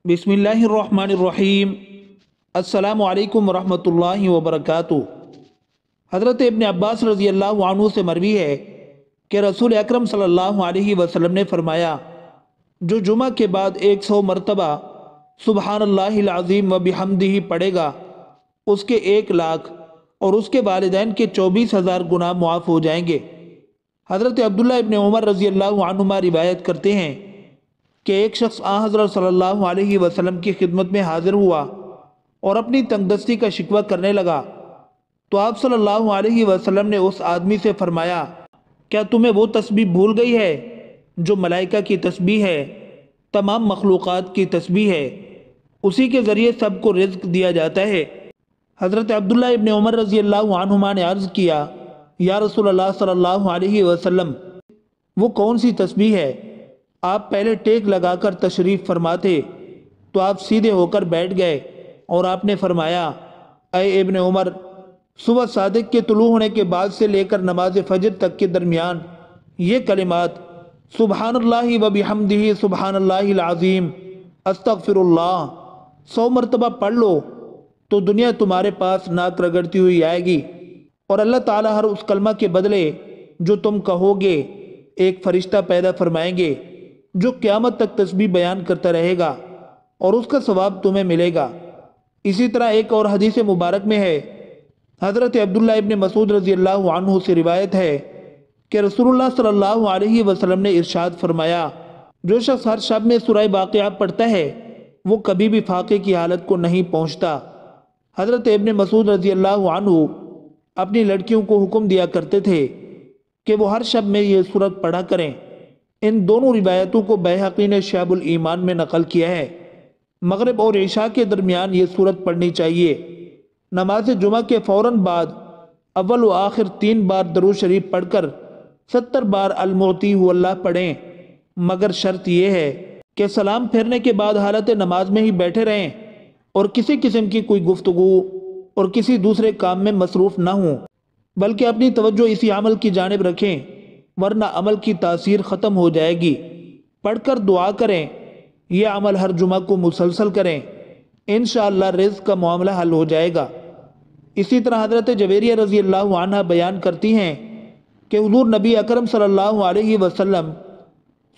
बिस्मिल्लाहिर्रहमानिर्रहीम। अस्सलामु अलैकुम वरहमतुल्लाहि वबरकातुहू। हज़रत इब्न अब्बास रज़ी अल्लाह अन्हु से मरवी है कि रसूल अकरम सल्लल्लाहु अलैहि वसल्लम ने फरमाया, जो जुमा के बाद 100 मरतबा सुबहानल्लाहिल अज़ीम व बिहम्दिही पढ़ेगा, उसके 1 लाख और उसके वालिदैन के 24,000 गुनाह मुआफ़ हो जाएंगे। हज़रत अब्दुल्ला इब्न उमर रज़ी अल्लाह अन्हुमा रिवायत करते हैं कि एक शख्स हज़रत सल्लल्लाहु अलैहि वसल्लम की खिदमत में हाजिर हुआ और अपनी तंगदस्ती का शिकवा करने लगा, तो आप सल्लल्लाहु अलैहि वसल्लम ने उस आदमी से फरमाया, क्या तुम्हें वो तस्बीह भूल गई है जो मलाइका की तस्बीह है, तमाम मखलूक़ात की तस्बीह है, उसी के ज़रिए सबको रिज़्क दिया जाता है। हज़रत अब्दुल्ला इब्न उमर रज़ी अल्लाह अन्हुमा ने अर्ज़ किया, या रसूल अल्लाह सल्लल्लाहु अलैहि वसल्लम, वो कौन सी तस्बीह है? आप पहले टेक लगाकर तशरीफ़ फरमाते तो आप सीधे होकर बैठ गए और आपने फरमाया, ऐ इब्न उमर, सुबह सादिक के तुलू होने के बाद से लेकर नमाज फजर तक के दरमियान ये कलिमात सुबहानल्लाहि व बिहम्दिही सुबहानल्लाहिल अज़ीम अस्तगफिरुल्लाह 100 मरतबा पढ़ लो तो दुनिया तुम्हारे पास नाक रगड़ती हुई आएगी और अल्लाह ताला हर उस कलमा के बदले जो तुम कहोगे एक फरिश्ता पैदा फरमाएंगे जो क़यामत तक तस्बीह बयान करता रहेगा और उसका सवाब तुम्हें मिलेगा। इसी तरह एक और हदीस मुबारक में है, हज़रत अब्दुल्ला इब्न मसूद रज़ी अल्लाह अन्हु से रिवायत है कि रसूलुल्लाह सल्लल्लाहु अलैहि वसल्लम ने इरशाद फरमाया, जो शख्स हर शब में सूरह वाक़िआ पढ़ता है वो कभी भी फाक़े की हालत को नहीं पहुँचता। हज़रत इब्न मसूद रज़ी अल्लाह अन्हु अपनी लड़कियों को हुक्म दिया करते थे कि वो हर शब में ये सूरत पढ़ा करें। इन दोनों रिवायतों को बैहक़ी ने शअबुल ईमान में नकल किया है। मगरिब और इशा के दरमियान ये सूरत पढ़नी चाहिए। नमाज जुमा के फ़ौरन बाद अव्वल व आखिर 3 बार दरूद शरीफ पढ़कर 70 बार अल-मुअती हुवल्लाह पढ़ें, मगर शर्त यह है कि सलाम फेरने के बाद हालत नमाज में ही बैठे रहें और किसी किस्म की कोई गुफ्तगू और किसी दूसरे काम में मसरूफ़ न हों, बल्कि अपनी तवज्जो इसी अमल की जानिब रखें, वरना अमल की तासीर ख़त्म हो जाएगी। पढ़कर दुआ करें, यह अमल हर जुमा को मुसलसल करें, इंशाअल्लाह रिज़्क़ का मामला हल हो जाएगा। इसी तरह हज़रत जवेरिया रज़ी अल्लाह अन्हा बयान करती हैं कि हुज़ूर नबी अकरम सल्लल्लाहु अलैहि वसल्लम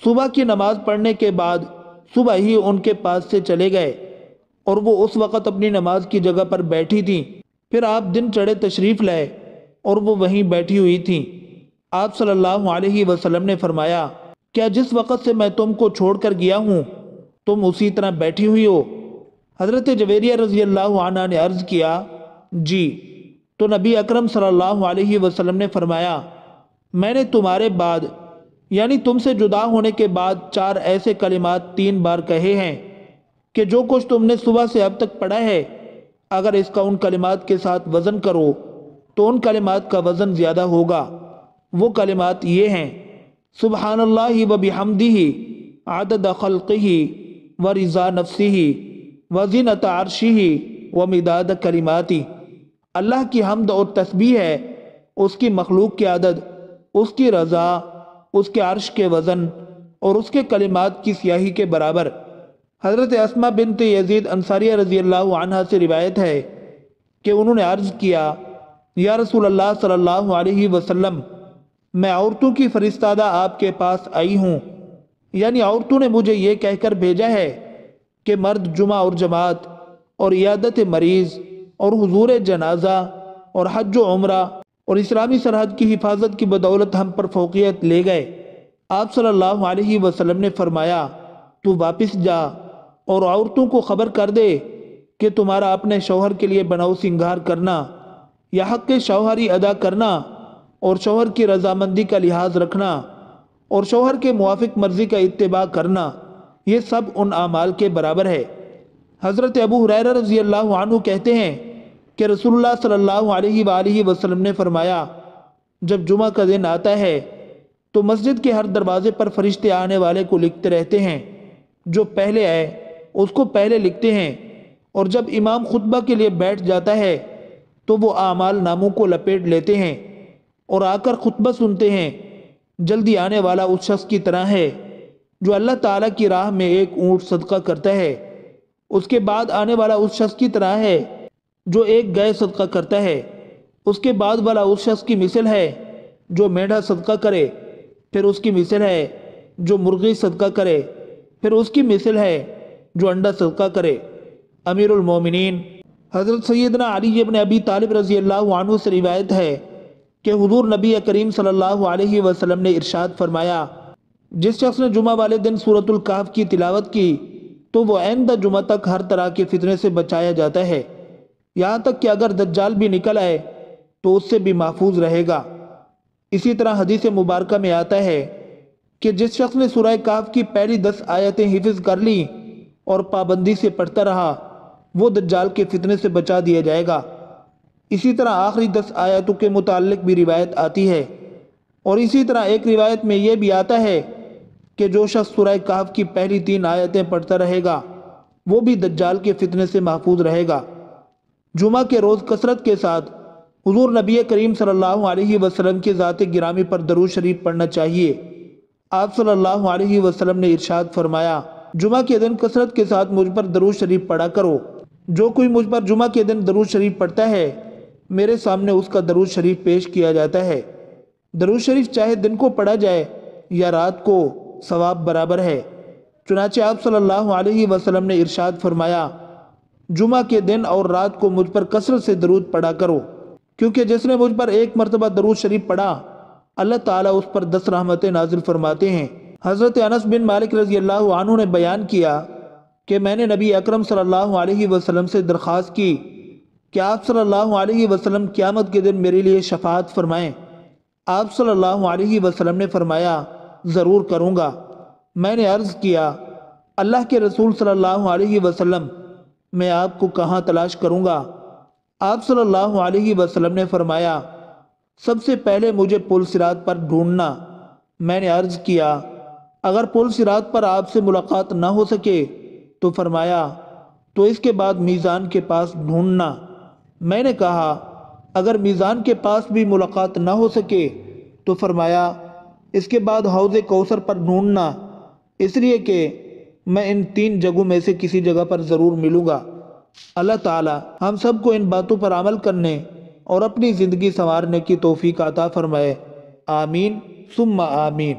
सुबह की नमाज़ पढ़ने के बाद सुबह ही उनके पास से चले गए और वो उस वक़्त अपनी नमाज की जगह पर बैठी थीं। फिर आप दिन चढ़े तशरीफ़ लाए और वो वहीं बैठी हुई थीं। आप सल्लल्लाहु अलैहि वसल्लम ने फरमाया, क्या जिस वक़्त से मैं तुमको छोड़कर गया हूँ तुम उसी तरह बैठी हुई हो? हज़रत जवेरिया रज़ी अल्लाह अन्हा ने अर्ज़ किया, जी। तो नबी अकरम सल्लल्लाहु अलैहि वसल्लम ने फरमाया, मैंने तुम्हारे बाद यानी तुमसे जुदा होने के बाद 4 ऐसे कलिमात 3 बार कहे हैं कि जो कुछ तुमने सुबह से अब तक पढ़ा है, अगर इसका उन कलिमात के साथ वज़न करो तो उन कलिमात का वज़न ज़्यादा होगा। वो कलिमात ये हैं, सुबहानल्लाहि व बिहम्दिही आदद खल्क़िही व रिज़ा नफ्सिही व ज़ीनत अर्शिही व मिदाद कलिमाती। अल्लाह की हम्द और तस्बीह है उसकी मखलूक की आदद, उसकी रज़ा, उसके अर्श के वज़न और उसके कलिमात की स्याही के बराबर। हज़रत अस्मा बिन्त यज़ीद अंसारिया रज़ी अल्लाह अन्हा से रिवायत है कि उन्होंने अर्ज़ किया, या रसूल अल्लाह सल्लल्लाहु अलैहि वसल्लम, मैं औरतों की फरिश्तादा आपके पास आई हूँ, यानी औरतों ने मुझे ये कहकर भेजा है कि मर्द जुमा और जमात और इयादत मरीज़ और हुजूर जनाजा और हज व उम्रा और इस्लामी सरहद की हिफाजत की बदौलत हम पर फौकियत ले गए। आप सल्लल्लाहु अलैहि वसल्लम ने फरमाया, तू वापस जा और औरतों को खबर कर दे कि तुम्हारा अपने शौहर के लिए बनाओ सिंगार करना या हक़ शौहरी अदा करना और शौहर की रजामंदी का लिहाज रखना और शौहर के मुआफिक मर्जी का इत्तिबा करना, ये सब उन आमाल के बराबर है। हज़रत अबू हुरैरा रज़ी अल्लाह अन्हु कहते हैं कि रसूलुल्लाह सल्लल्लाहु अलैहि वसल्लम ने फरमाया, जब जुमा का दिन आता है तो मस्जिद के हर दरवाजे पर फरिश्ते आने वाले को लिखते रहते हैं, जो पहले आए उसको पहले लिखते हैं, और जब इमाम खुतबा के लिए बैठ जाता है तो वो आमाल नामों को लपेट लेते हैं और आकर खुतबा सुनते हैं। जल्दी आने वाला उस शख्स की तरह है जो अल्लाह ताला की राह में एक ऊँट सदका करता है اس کے بعد آنے والا اس شخص کی طرح ہے جو ایک گائے صدقہ کرتا ہے، اس کے بعد والا اس شخص کی مثل ہے جو مینڈھا صدقہ کرے، پھر اس کی مثل ہے جو مرغی صدقہ کرے، پھر اس کی مثل ہے جو انڈا صدقہ کرے۔ امیر المومنین حضرت سیدنا علی ابن ابی طالب رضی اللہ عنہ سے روایت ہے کہ حضور نبی کریم صلی اللہ علیہ وسلم نے ارشاد فرمایا، جس شخص نے جمعہ والے دن سورۃ الکہف کی تلاوت کی تو وہ آئندہ جمعہ تک ہر طرح کے فتنے سے بچایا جاتا ہے، یہاں تک کہ اگر دجال بھی نکل آئے تو اس سے بھی محفوظ رہے گا۔ اسی طرح حدیث مبارکہ میں آتا ہے کہ جس شخص نے سورہ کہف کی پہلی 10 آیتیں حفظ کر لیں اور پابندی سے پڑھتا رہا وہ دجال کے فتنے سے بچا دیا جائے گا۔ اسی طرح آخری 10 آیتوں کے متعلق بھی روایت آتی ہے، اور اسی طرح ایک روایت میں یہ بھی آتا ہے کہ جو شخص سورہ کہف کی پہلی 3 آیتیں پڑھتا رہے گا وہ بھی دجال کے فتنے سے محفوظ رہے گا۔ جمعہ کے روز کثرت کے ساتھ حضور نبی کریم صلی اللہ علیہ وسلم کی ذات گرامی پر درود شریف پڑھنا چاہیے۔ آپ صلی اللہ علیہ وسلم نے ارشاد فرمایا، جمعہ کے دن کثرت کے ساتھ مجھ پر درود شریف پڑھا کرو۔ جو کوئی مجھ پر جمعہ کے دن درود شریف پڑھتا ہے میرے سامنے اس کا درود شریف پیش کیا جاتا ہے۔ درود شریف چاہے دن کو پڑھا جائے یا رات کو، ثواب برابر ہے۔ چنانچہ آپ صلی اللہ علیہ وسلم نے ارشاد فرمایا، جمعہ کے دن اور رات کو مجھ پر کثرت سے درود پڑھا کرو، کیونکہ جس نے مجھ پر ایک مرتبہ درود شریف پڑھا اللہ تعالیٰ اس پر 10 رحمتیں نازل فرماتے ہیں۔ حضرت انس بن مالک رضی اللہ عنہ نے بیان کیا کہ میں نے نبی اکرم صلی اللہ علیہ وسلم سے درخواست کی کہ آپ صلی اللہ علیہ وسلم قیامت کے دن میرے لیے شفاعت فرمائیں۔ آپ صلی اللہ علیہ وسلم نے فرمایا، ضرور کروں گا۔ میں نے عرض کیا، اللہ کے رسول صلی اللہ علیہ وسلم میں آپ کو کہاں تلاش کروں گا؟ آپ صلی اللہ علیہ وسلم نے فرمایا، سب سے پہلے مجھے پل صراط پر ڈھونڈنا۔ میں نے عرض کیا، اگر پل صراط پر آپ سے ملاقات نہ ہو سکے تو فرمایا تو اس کے بعد میزان کے پاس ڈھونڈنا۔ میں نے کہا، اگر میزان کے پاس بھی ملاقات نہ ہو سکے تو فرمایا اس کے بعد حوض کوثر پر ڈھونڈنا، اس لیے کہ میں ان 3 جگہوں میں سے کسی جگہ پر ضرور ملوں گا۔ اللہ تعالی ہم سب کو ان باتوں پر عمل کرنے اور اپنی زندگی سنوارنے کی توفیق عطا فرمائے، آمین ثم آمین۔